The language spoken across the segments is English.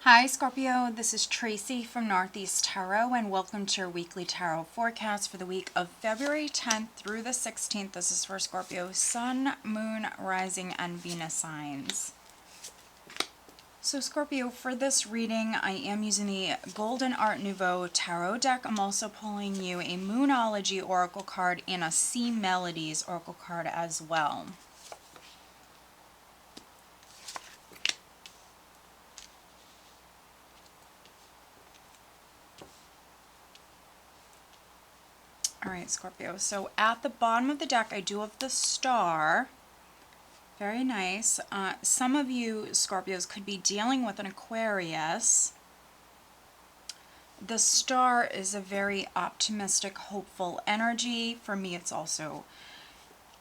Hi Scorpio, this is Tracy from Northeast Tarot and welcome to your weekly tarot forecast for the week of February 10th through the 16th. This is for Scorpio Sun, Moon, Rising, and Venus signs. So Scorpio, for this reading, I am using the Golden Art Nouveau Tarot deck. I'm also pulling you a Moonology Oracle card and a Sea Melodies Oracle card as well. All right, Scorpio, so at the bottom of the deck, I do have the Star. Very nice. Some of you Scorpios could be dealing with an Aquarius. The Star is a very optimistic, hopeful energy. For me, it's also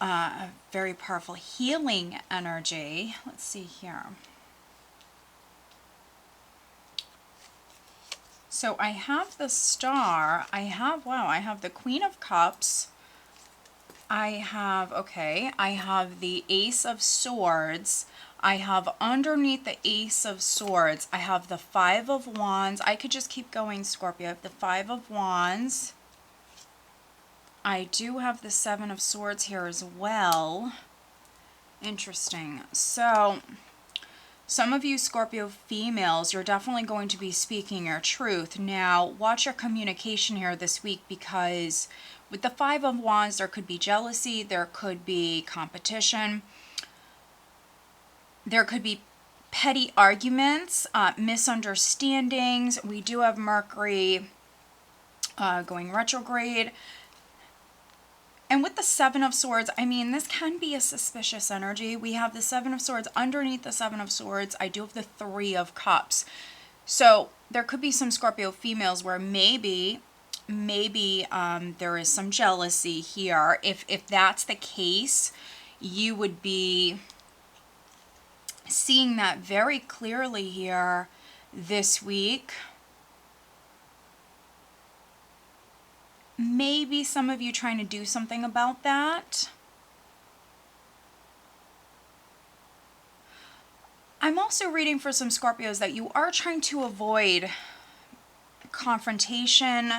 a very powerful healing energy. Let's see here. So I have the Star. I have the Queen of Cups. I have the Ace of Swords. I have underneath the Ace of Swords, I have the Five of Wands. I could just keep going, Scorpio. I have the Five of Wands. I do have the Seven of Swords here as well. Interesting. So some of you Scorpio females, you're definitely going to be speaking your truth. Now, watch your communication here this week, because with the Five of Wands, there could be jealousy, there could be competition, there could be petty arguments, misunderstandings. We do have Mercury going retrograde. And with the Seven of Swords, I mean, this can be a suspicious energy. We have the Seven of Swords. Underneath the Seven of Swords, I do have the Three of Cups. So there could be some Scorpio females where maybe there is some jealousy here. If that's the case, you would be seeing that very clearly here this week. Maybe some of you trying to do something about that. I'm also reading for some Scorpios that you are trying to avoid confrontation.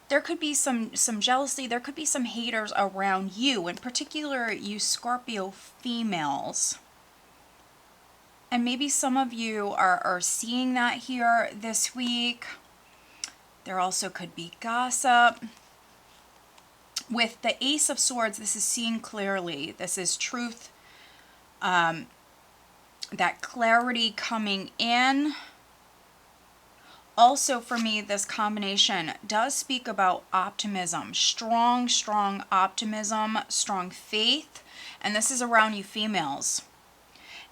There could be some jealousy. There could be some haters around you, in particular you Scorpio females. And maybe some of you are seeing that here this week. There also could be gossip. With the Ace of Swords, this is seeing clearly. This is truth. That clarity coming in. Also for me, this combination does speak about optimism. Strong optimism, strong faith. And this is around you females.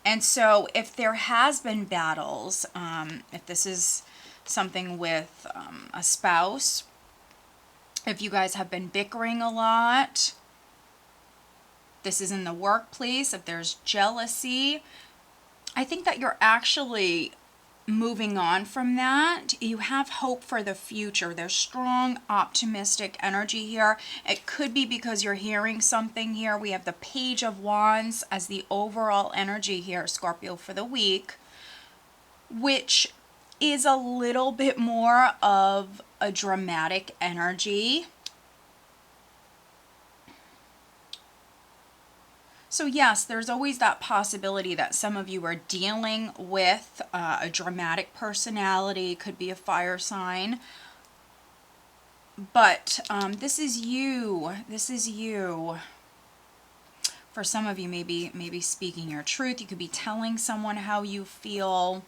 And so if there has been battles, if this is something with a spouse, if you guys have been bickering a lot, this is in the workplace, if there's jealousy, I think that you're actually moving on from that. You have hope for the future. There's strong optimistic energy here. It could be because you're hearing something here. We have the Page of Wands as the overall energy here, Scorpio, for the week, which is a little bit more of a dramatic energy. So yes, there's always that possibility that some of you are dealing with a dramatic personality. Could be a fire sign. But this is you. This is you. For some of you, maybe speaking your truth. You could be telling someone how you feel.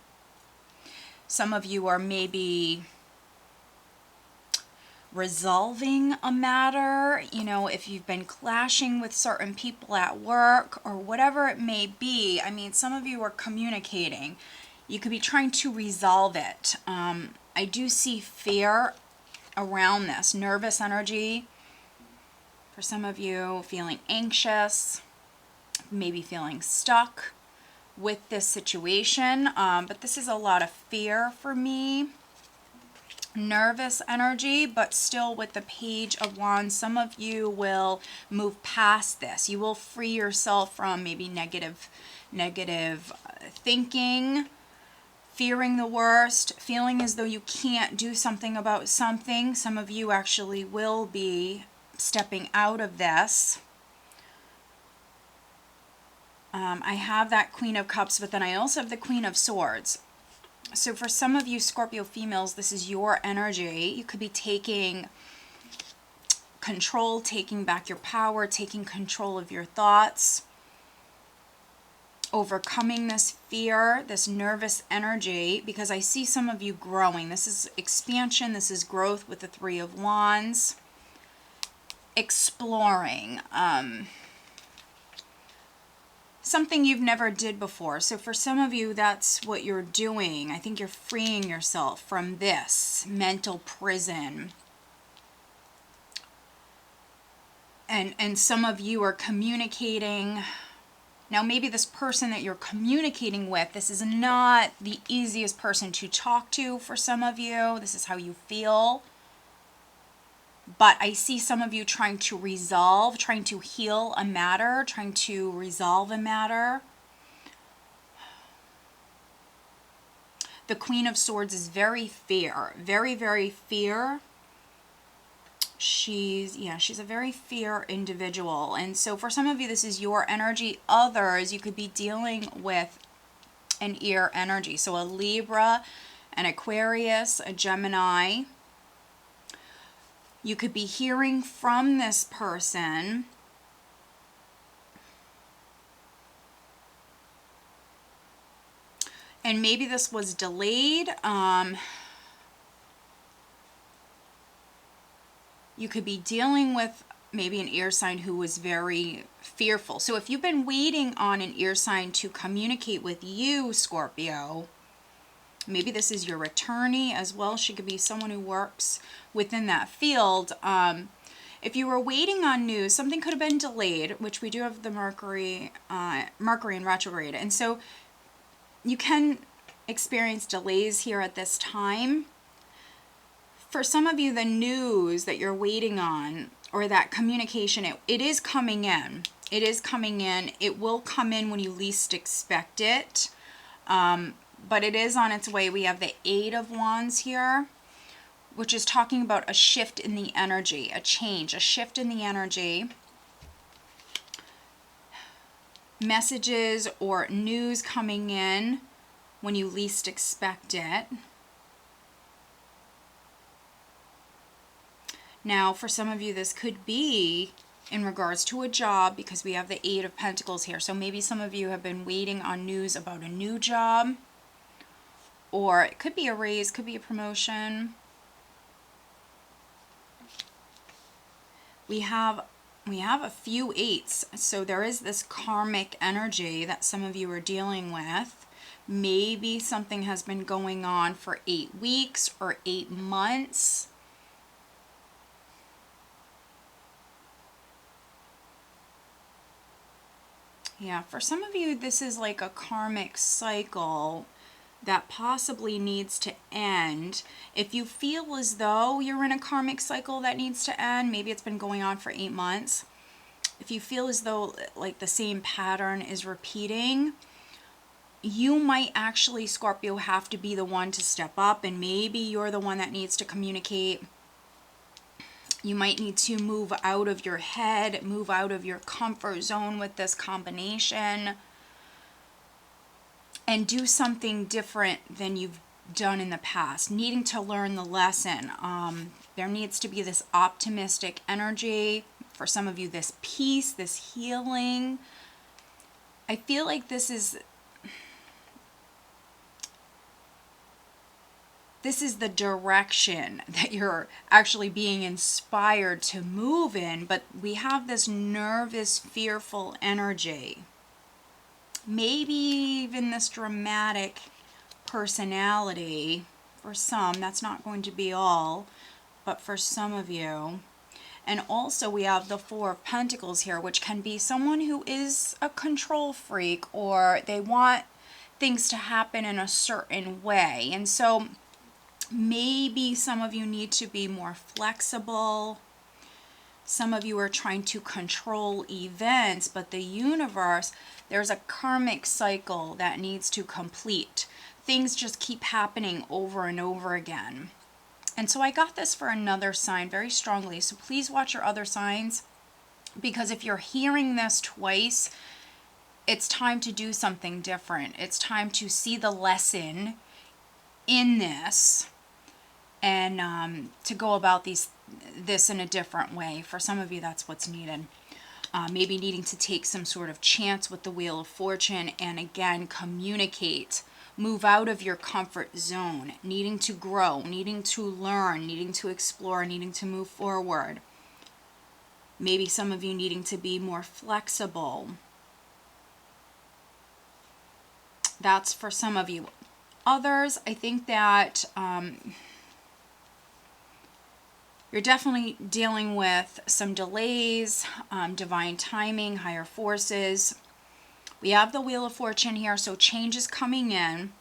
Some of you are maybe resolving a matter, you know, if you've been clashing with certain people at work or whatever it may be. I mean, some of you are communicating. You could be trying to resolve it. I do see fear around this, nervous energy. For some of you, feeling anxious, maybe feeling stuck with this situation, but this is a lot of fear for me. Nervous energy, but still with the Page of Wands, some of you will move past this. You will free yourself from maybe negative thinking, fearing the worst, feeling as though you can't do something about something. Some of you actually will be stepping out of this. I have that Queen of Cups, but then I also have the Queen of Swords. So for some of you Scorpio females, this is your energy. You could be taking control, taking back your power, taking control of your thoughts, overcoming this fear, this nervous energy, because I see some of you growing. This is expansion, this is growth with the Three of Wands. Exploring. Something you've never did before. So for some of you, that's what you're doing. I think you're freeing yourself from this mental prison. And some of you are communicating. Now, maybe this person that you're communicating with, this is not the easiest person to talk to for some of you. This is how you feel. But I see some of you trying to resolve, trying to heal a matter, trying to resolve a matter. The Queen of Swords is very fear, very, very fear. She's a very fear individual. And so for some of you, this is your energy. Others, you could be dealing with an ear energy. So a Libra, an Aquarius, a Gemini. You could be hearing from this person. And maybe this was delayed. You could be dealing with maybe an air sign who was very fearful. So if you've been waiting on an air sign to communicate with you, Scorpio, maybe this is your attorney as well. She could be someone who works within that field. If you were waiting on news, something could have been delayed, which we do have the Mercury in retrograde. And so you can experience delays here at this time. For some of you, the news that you're waiting on or that communication, it is coming in. It is coming in. It will come in when you least expect it. But it is on its way. We have the Eight of Wands here, which is talking about a shift in the energy, a change, a shift in the energy. Messages or news coming in when you least expect it. Now, for some of you, this could be in regards to a job because we have the Eight of Pentacles here. So maybe some of you have been waiting on news about a new job. Or it could be a raise, could be a promotion. We have a few eights. So there is this karmic energy that some of you are dealing with. Maybe something has been going on for 8 weeks or 8 months. Yeah, for some of you, this is like a karmic cycle that possibly needs to end. If you feel as though you're in a karmic cycle that needs to end, maybe it's been going on for 8 months. If you feel as though like the same pattern is repeating, you might actually, Scorpio, have to be the one to step up, and maybe you're the one that needs to communicate. You might need to move out of your head, move out of your comfort zone with this combination, and do something different than you've done in the past, needing to learn the lesson. There needs to be this optimistic energy. For some of you, this peace, this healing. I feel like this is the direction that you're actually being inspired to move in, but we have this nervous, fearful energy. Maybe even this dramatic personality. For some, that's not going to be all, but for some of you. And also we have the Four of Pentacles here, which can be someone who is a control freak, or they want things to happen in a certain way. And so maybe some of you need to be more flexible. Some of you are trying to control events, but the universe, there's a karmic cycle that needs to complete. Things just keep happening over and over again. And so I got this for another sign very strongly. So please watch your other signs, because if you're hearing this twice, it's time to do something different. It's time to see the lesson in this and to go about this in a different way. For some of you, that's what's needed. Maybe needing to take some sort of chance with the Wheel of Fortune and again communicate. Move out of your comfort zone, needing to grow, needing to learn, needing to explore, needing to move forward. Maybe some of you needing to be more flexible. That's for some of you. Others, I think that you're definitely dealing with some delays, divine timing, higher forces. We have the Wheel of Fortune here, so change is coming in.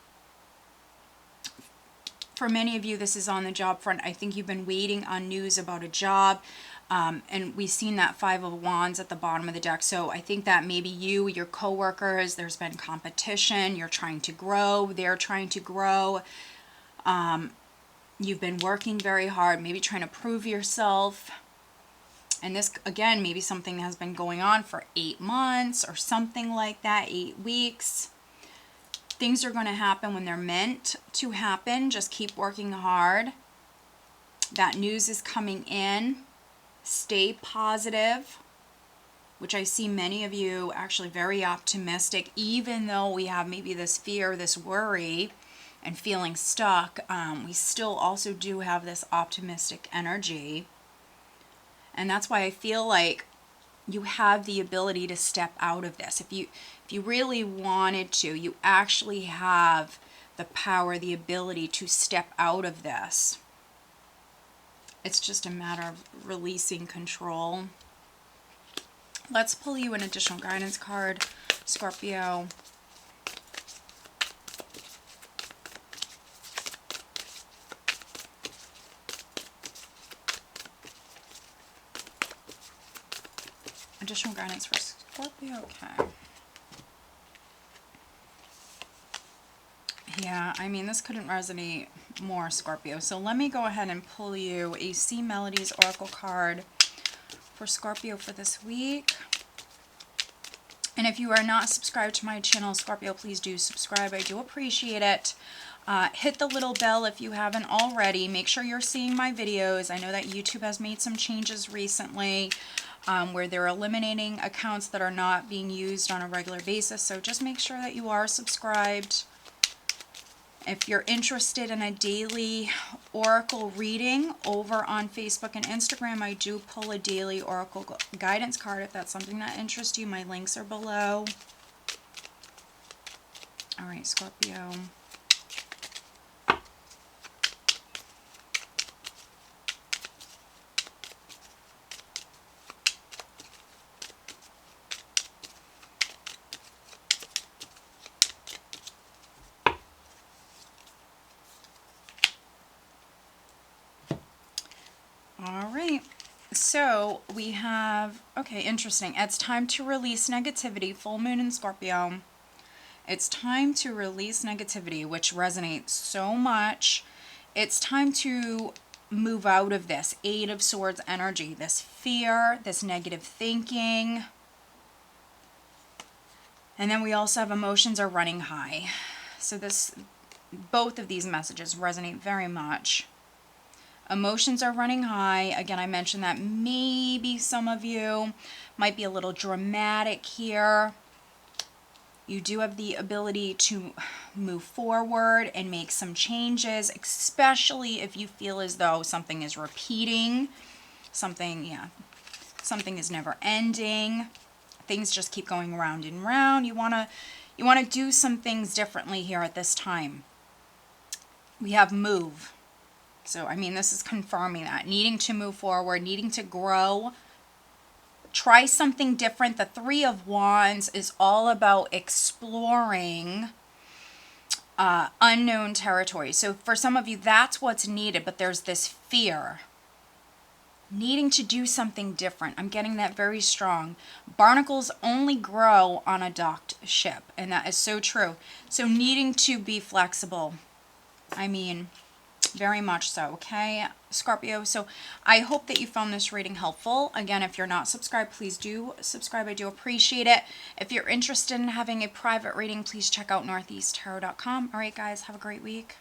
For many of you, this is on the job front. I think you've been waiting on news about a job, and we've seen that Five of Wands at the bottom of the deck. So I think that maybe you, your coworkers, there's been competition. You're trying to grow. They're trying to grow. You've been working very hard, maybe trying to prove yourself. And this, again, maybe something has been going on for 8 months or something like that, 8 weeks. Things are going to happen when they're meant to happen. Just keep working hard. That news is coming in. Stay positive, which I see many of you actually very optimistic, even though we have maybe this fear, this worry, and feeling stuck. We still also do have this optimistic energy. And that's why I feel like you have the ability to step out of this. If you really wanted to, you actually have the power, the ability to step out of this. It's just a matter of releasing control. Let's pull you an additional guidance card, Scorpio. Additional guidance for Scorpio. Okay. Yeah, I mean, this couldn't resonate more, Scorpio. So let me go ahead and pull you a C Melodies Oracle card for Scorpio for this week. And if you are not subscribed to my channel, Scorpio, please do subscribe. I do appreciate it. Hit the little bell if you haven't already. Make sure you're seeing my videos. I know that YouTube has made some changes recently where they're eliminating accounts that are not being used on a regular basis. So just make sure that you are subscribed. If you're interested in a daily oracle reading over on Facebook and Instagram, I do pull a daily oracle guidance card. If that's something that interests you, my links are below. All right, Scorpio. All right, so we have, okay, interesting. It's time to release negativity, full moon in Scorpio. It's time to release negativity, which resonates so much. It's time to move out of this Eight of Swords energy, this fear, this negative thinking. And then we also have emotions are running high. So both of these messages resonate very much. Emotions are running high. Again, I mentioned that maybe some of you might be a little dramatic here. You do have the ability to move forward and make some changes, especially if you feel as though something is repeating. Something is never ending. Things just keep going round and round. You want to do some things differently here at this time. We have move. So, I mean, this is confirming that. Needing to move forward, needing to grow. Try something different. The Three of Wands is all about exploring unknown territory. So, for some of you, that's what's needed. But there's this fear. needing to do something different. I'm getting that very strong. Barnacles only grow on a docked ship, and that is so true. So needing to be flexible. I mean, very much so, okay, Scorpio? So I hope that you found this reading helpful. Again, if you're not subscribed, please do subscribe. I do appreciate it. If you're interested in having a private reading, please check out northeasttarot.com. All right, guys, have a great week.